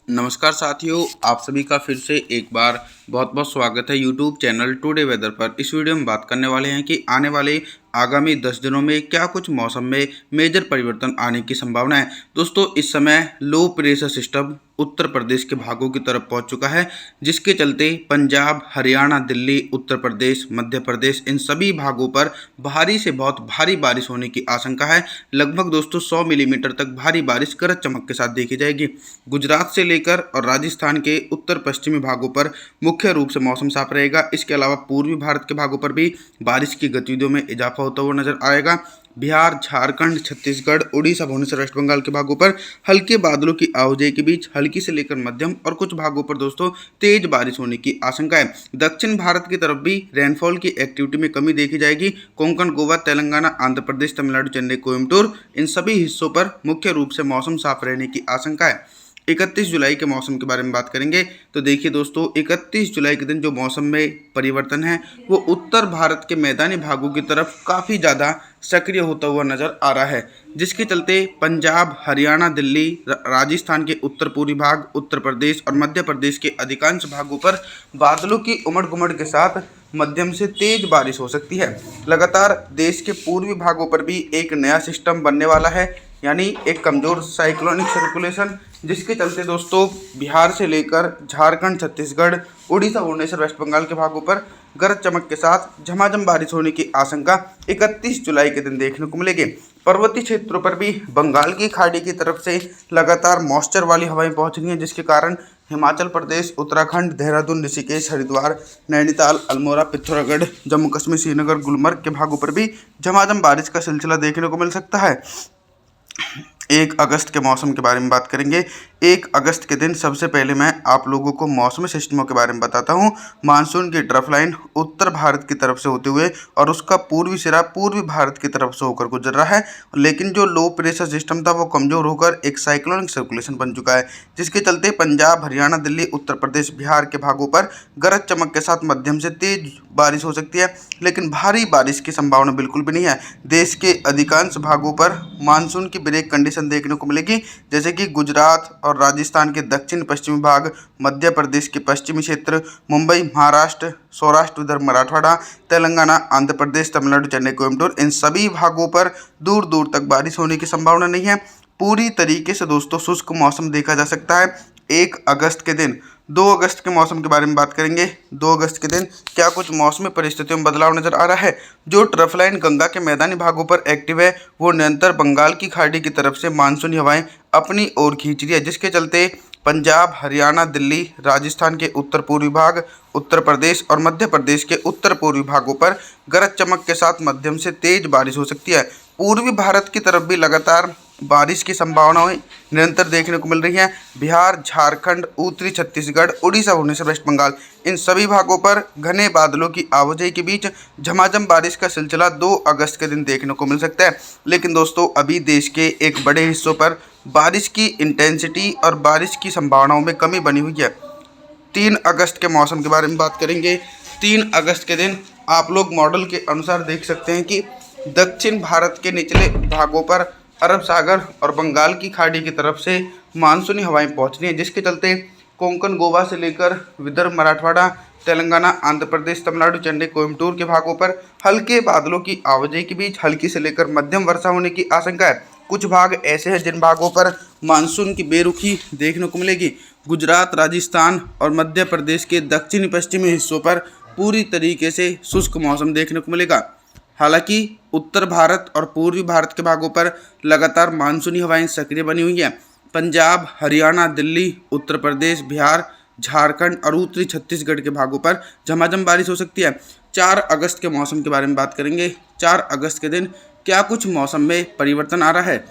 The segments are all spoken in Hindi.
नमस्कार साथियों, आप सभी का फिर से एक बार बहुत बहुत स्वागत है यूट्यूब चैनल टुडे वेदर पर। इस वीडियो में बात करने वाले हैं कि आने वाले आगामी 10 दिनों में क्या कुछ मौसम में मेजर परिवर्तन आने की संभावना है। दोस्तों, इस समय low pressure system Uttar Pradesh के भागों की तरफ पहुंच चुका है, जिसके चलते पंजाब, हरियाणा, दिल्ली, उत्तर प्रदेश, मध्य प्रदेश इन सभी भागों पर भारी से बहुत भारी बारिश होने की आशंका है। लगभग दोस्तों 100 मिलीमीटर तक भारी बारिश गरज चमक के साथ देखी जाएगी। गुजरात से लेकर और राजस्थान के उत्तर पश्चिमी भागों पर मुख्य रूप से मौसम साफ रहेगा। इसके अलावा पूर्वी भारत के भागों पर भी बारिश की गतिविधियों में इजाफा होता हुआ नजर आएगा। बिहार, झारखंड, छत्तीसगढ़, उड़ीसा, भुवनेश्वर, वेस्ट बंगाल के भागों पर हल्के बादलों की आवाजाही के बीच हल्की से लेकर मध्यम और कुछ भागों पर दोस्तों तेज बारिश होने की आशंका है। दक्षिण भारत की तरफ भी रेनफॉल की एक्टिविटी में कमी देखी जाएगी। कोंकण, गोवा, तेलंगाना, आंध्र प्रदेश, तमिलनाडु, चेन्नई, कोयम्बटूर इन सभी हिस्सों पर मुख्य रूप से मौसम साफ रहने की आशंका है। 31 जुलाई के मौसम के बारे में बात करेंगे तो देखिए दोस्तों, 31 जुलाई के दिन जो मौसम में परिवर्तन है वो उत्तर भारत के मैदानी भागों की तरफ काफ़ी ज़्यादा सक्रिय होता हुआ नजर आ रहा है, जिसके चलते पंजाब, हरियाणा, दिल्ली, राजस्थान के उत्तर पूर्वी भाग, उत्तर प्रदेश और मध्य प्रदेश के अधिकांश भागों पर बादलों की उमड़ घुमड़ के साथ मध्यम से तेज बारिश हो सकती है। लगातार देश के पूर्वी भागों पर भी एक नया सिस्टम बनने वाला है, यानी एक कमजोर साइक्लोनिक सर्कुलेशन, जिसके चलते दोस्तों बिहार से लेकर झारखंड, छत्तीसगढ़, उड़ीसा, भुवनेश्वर, वेस्ट बंगाल के भागों पर गरज चमक के साथ झमाझम बारिश होने की आशंका 31 जुलाई के दिन देखने को मिलेगी। पर्वतीय क्षेत्रों पर भी बंगाल की खाड़ी की तरफ से लगातार मॉइस्चर वाली हवाएं पहुंच रही हैं, जिसके कारण हिमाचल प्रदेश, उत्तराखंड, देहरादून, ऋषिकेश, हरिद्वार, नैनीताल, अल्मोड़ा, पिथौरागढ़, जम्मू कश्मीर, श्रीनगर, गुलमर्ग के भागों पर भी झमाझम बारिश का सिलसिला देखने को मिल सकता है। 1 अगस्त के मौसम के बारे में बात करेंगे। 1 अगस्त के दिन सबसे पहले मैं आप लोगों को मौसमी सिस्टमों के बारे में बताता हूं। मानसून की ट्रफ लाइन उत्तर भारत की तरफ से होते हुए और उसका पूर्वी सिरा पूर्वी भारत की तरफ से होकर गुजर रहा है, लेकिन जो लो प्रेशर सिस्टम था वो कमजोर होकर एक साइक्लोनिक सर्कुलेशन बन चुका है, जिसके चलते पंजाब, हरियाणा, दिल्ली, उत्तर प्रदेश, बिहार के भागों पर गरज चमक के साथ मध्यम से तेज बारिश हो सकती है, लेकिन भारी बारिश की संभावना बिल्कुल भी नहीं है। देश के अधिकांश भागों पर मानसून की ब्रेक कंडीशन देखने को मिलेगी, जैसे कि गुजरात और राजस्थान के दक्षिण पश्चिमी भाग, मध्य प्रदेश के पश्चिमी क्षेत्र, मुंबई, महाराष्ट्र, सौराष्ट्र, विदर्भ, मराठवाड़ा, तेलंगाना, आंध्र प्रदेश, तमिलनाडु, चेन्नई, कोयम्बटूर इन सभी भागों पर दूर दूर तक बारिश होने की संभावना नहीं है। पूरी तरीके से दोस्तों शुष्क मौसम देखा जा सकता है 1 अगस्त के दिन। 2 अगस्त के मौसम के बारे में बात करेंगे। 2 अगस्त के दिन क्या कुछ मौसमी परिस्थितियों में बदलाव नजर आ रहा है। जो ट्रफ लाइन गंगा के मैदानी भागों पर एक्टिव है वो निरंतर बंगाल की खाड़ी की तरफ से मानसूनी हवाएं अपनी ओर खींच रही है, जिसके चलते पंजाब, हरियाणा, दिल्ली, राजस्थान के उत्तर पूर्वी भाग, उत्तर प्रदेश और मध्य प्रदेश के उत्तर पूर्वी भागों पर गरज चमक के साथ मध्यम से तेज बारिश हो सकती है। पूर्वी भारत की तरफ भी लगातार बारिश की संभावनाएं निरंतर देखने को मिल रही हैं। बिहार, झारखंड, उत्तरी छत्तीसगढ़, उड़ीसा, भुवनेश्वर, वेस्ट बंगाल इन सभी भागों पर घने बादलों की आवाजाही के बीच झमाझम बारिश का सिलसिला 2 अगस्त के दिन देखने को मिल सकता है। लेकिन दोस्तों अभी देश के एक बड़े हिस्सों पर बारिश की इंटेंसिटी और बारिश की संभावनाओं में कमी बनी हुई है। 3 अगस्त के मौसम के बारे में बात करेंगे। 3 अगस्त के दिन आप लोग मॉडल के अनुसार देख सकते हैं कि दक्षिण भारत के निचले भागों पर अरब सागर और बंगाल की खाड़ी की तरफ से मानसूनी हवाएं पहुंच रही हैं, जिसके चलते कोंकण, गोवा से लेकर विदर्भ, मराठवाड़ा, तेलंगाना, आंध्र प्रदेश, तमिलनाडु, चेन्नई, कोयम्बटूर के भागों पर हल्के बादलों की आवाजाही के बीच हल्की से लेकर मध्यम वर्षा होने की आशंका है। कुछ भाग ऐसे हैं जिन भागों पर मानसून की बेरुखी देखने को मिलेगी। गुजरात, राजस्थान और मध्य प्रदेश के दक्षिणी पश्चिमी हिस्सों पर पूरी तरीके से शुष्क मौसम देखने को मिलेगा। हालांकि उत्तर भारत और पूर्वी भारत के भागों पर लगातार मानसूनी हवाएं सक्रिय बनी हुई हैं। पंजाब, हरियाणा, दिल्ली, उत्तर प्रदेश, बिहार, झारखंड और उत्तरी छत्तीसगढ़ के भागों पर झमाझम बारिश हो सकती है। 4 अगस्त के मौसम के बारे में बात करेंगे। 4 अगस्त के दिन क्या कुछ मौसम में परिवर्तन आ रहा है।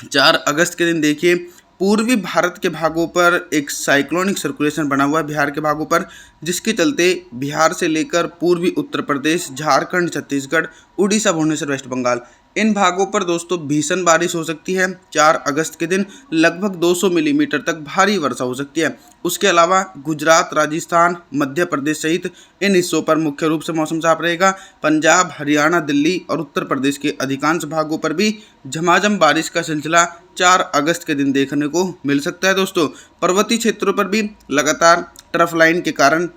4 अगस्त के दिन देखिए, पूर्वी भारत के भागों पर एक साइक्लोनिक सर्कुलेशन बना हुआ है बिहार के भागों पर, जिसके चलते बिहार से लेकर पूर्वी उत्तर प्रदेश, झारखंड, छत्तीसगढ़, उड़ीसा, भुवनेश्वर, वेस्ट बंगाल इन भागों पर दोस्तों भीषण बारिश हो सकती है। 4 अगस्त के दिन लगभग 200 मिलीमीटर तक भारी वर्षा हो सकती है। उसके अलावा गुजरात, राजस्थान, मध्य प्रदेश सहित इन हिस्सों पर मुख्य रूप से मौसम साफ रहेगा। पंजाब, हरियाणा, दिल्ली और उत्तर प्रदेश के अधिकांश भागों पर भी झमाझम बारिश का सिलसिला 4 अगस्त के दिन देखने को मिल सकता है। दोस्तों पर्वतीय क्षेत्रों पर भी लगातार ट्रफ लाइन के कारण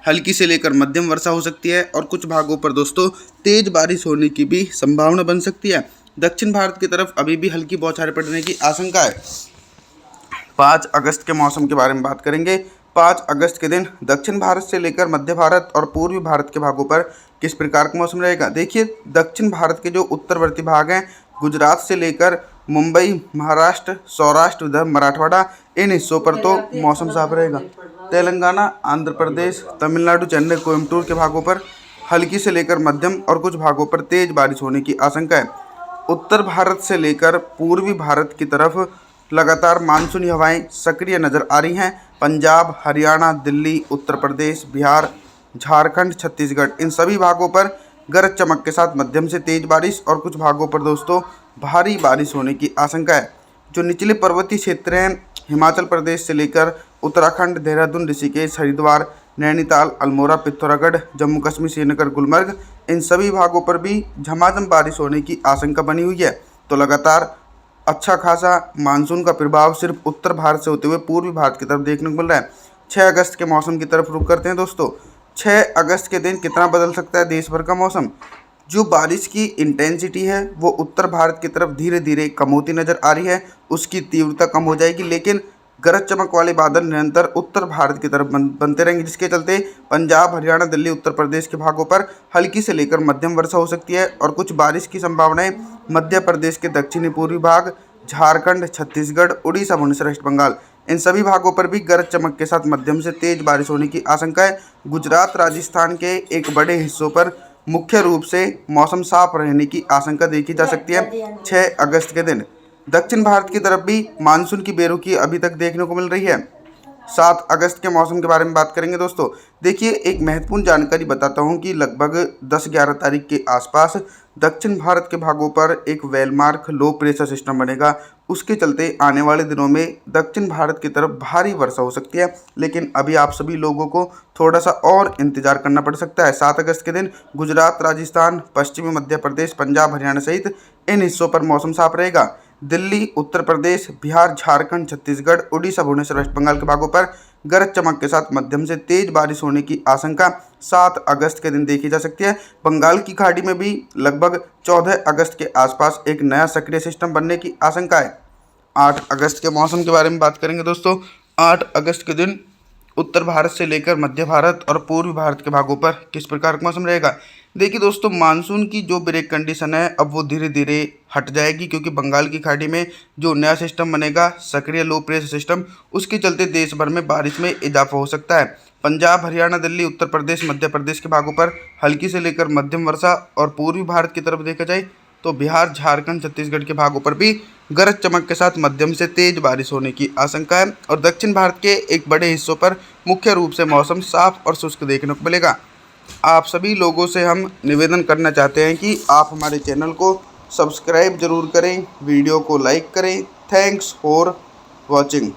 हल्की से लेकर मध्यम वर्षा हो सकती है और कुछ भागों पर दोस्तों तेज बारिश होने की भी संभावना बन सकती है। दक्षिण भारत की तरफ अभी भी हल्की बौछारें पड़ने की आशंका है। 5 अगस्त के मौसम के बारे में बात करेंगे। 5 अगस्त के दिन दक्षिण भारत से लेकर मध्य भारत और पूर्वी भारत के भागों पर किस प्रकार का मौसम रहेगा। देखिए, दक्षिण भारत के जो उत्तरवर्ती भाग हैं, गुजरात से लेकर मुंबई, महाराष्ट्र, सौराष्ट्र, विदर्भ, मराठवाड़ा, इन हिस्सों पर तो मौसम साफ रहेगा। तेलंगाना, आंध्र प्रदेश, तमिलनाडु, चेन्नई, कोयम्बटूर के भागों पर हल्की से लेकर मध्यम और कुछ भागों पर तेज बारिश होने की आशंका है। उत्तर भारत से लेकर पूर्वी भारत की तरफ लगातार मानसूनी हवाएं सक्रिय नजर आ रही हैं। पंजाब, हरियाणा, दिल्ली, उत्तर प्रदेश, बिहार, झारखंड, छत्तीसगढ़, इन सभी भागों पर गरज चमक के साथ मध्यम से तेज बारिश और कुछ भागों पर दोस्तों भारी बारिश होने की आशंका है। जो निचले पर्वतीय क्षेत्र हैं, हिमाचल प्रदेश से लेकर उत्तराखंड, देहरादून, ऋषिकेश, हरिद्वार, नैनीताल, अल्मोड़ा, पिथौरागढ़, जम्मू कश्मीर, श्रीनगर, गुलमर्ग, इन सभी भागों पर भी झमाझम बारिश होने की आशंका बनी हुई है। तो लगातार अच्छा खासा मानसून का प्रभाव सिर्फ उत्तर भारत से होते हुए पूर्वी भारत की तरफ देखने को मिल रहा है। 6 अगस्त के मौसम की तरफ रुख करते हैं दोस्तों। 6 अगस्त के दिन कितना बदल सकता है देश भर का मौसम। जो बारिश की इंटेंसिटी है वो उत्तर भारत की तरफ धीरे धीरे कम होती नजर आ रही है, उसकी तीव्रता कम हो जाएगी, लेकिन गरज चमक वाले बादल निरंतर उत्तर भारत की तरफ बनते रहेंगे, जिसके चलते पंजाब, हरियाणा, दिल्ली, उत्तर प्रदेश के भागों पर हल्की से लेकर मध्यम वर्षा हो सकती है और कुछ बारिश की संभावनाएं मध्य प्रदेश के दक्षिणी पूर्वी भाग, झारखंड, छत्तीसगढ़, उड़ीसा, भुवनेश्वर, वेस्ट बंगाल, इन सभी भागों पर भी गरज चमक के साथ मध्यम से तेज बारिश होने की आशंका है। गुजरात, राजस्थान के एक बड़े हिस्सों पर मुख्य रूप से मौसम साफ रहने की आशंका देखी जा सकती है 6 अगस्त के दिन। दक्षिण भारत की तरफ भी मानसून की बेरुखी अभी तक देखने को मिल रही है। 7 अगस्त के मौसम के बारे में बात करेंगे दोस्तों। देखिए, एक महत्वपूर्ण जानकारी बताता हूं कि लगभग 10-11 तारीख के आसपास दक्षिण भारत के भागों पर एक वेलमार्क लो प्रेशर सिस्टम बनेगा। उसके चलते आने वाले दिनों में दक्षिण भारत की तरफ भारी वर्षा हो सकती है, लेकिन अभी आप सभी लोगों को थोड़ा सा और इंतजार करना पड़ सकता है। 7 अगस्त के दिन गुजरात, राजस्थान, पश्चिमी मध्य प्रदेश, पंजाब, हरियाणा सहित इन हिस्सों पर मौसम साफ रहेगा। दिल्ली, उत्तर प्रदेश, बिहार, झारखंड, छत्तीसगढ़, उड़ीसा, भुवनेश्वर, वेस्ट बंगाल के भागों पर गरज चमक के साथ मध्यम से तेज बारिश होने की आशंका 7 अगस्त के दिन देखी जा सकती है। बंगाल की खाड़ी में भी लगभग 14 अगस्त के आसपास एक नया सक्रिय सिस्टम बनने की आशंका है। 8 अगस्त के मौसम के बारे में बात करेंगे दोस्तों। 8 अगस्त के दिन उत्तर भारत से लेकर मध्य भारत और पूर्वी भारत के भागों पर किस प्रकार का मौसम रहेगा। देखिए दोस्तों, मानसून की जो ब्रेक कंडीशन है अब वो धीरे धीरे हट जाएगी, क्योंकि बंगाल की खाड़ी में जो नया सिस्टम बनेगा, सक्रिय लो प्रेशर सिस्टम, उसके चलते देश भर में बारिश में इजाफा हो सकता है। पंजाब, हरियाणा, दिल्ली, उत्तर प्रदेश, मध्य प्रदेश के भागों पर हल्की से लेकर मध्यम वर्षा और पूर्वी भारत की तरफ देखा जाए तो बिहार, झारखंड, छत्तीसगढ़ के भागों पर भी गरज चमक के साथ मध्यम से तेज बारिश होने की आशंका है और दक्षिण भारत के एक बड़े हिस्सों पर मुख्य रूप से मौसम साफ और शुष्क देखने को मिलेगा। आप सभी लोगों से हम निवेदन करना चाहते हैं कि आप हमारे चैनल को सब्सक्राइब जरूर करें, वीडियो को लाइक करें। Thanks for watching.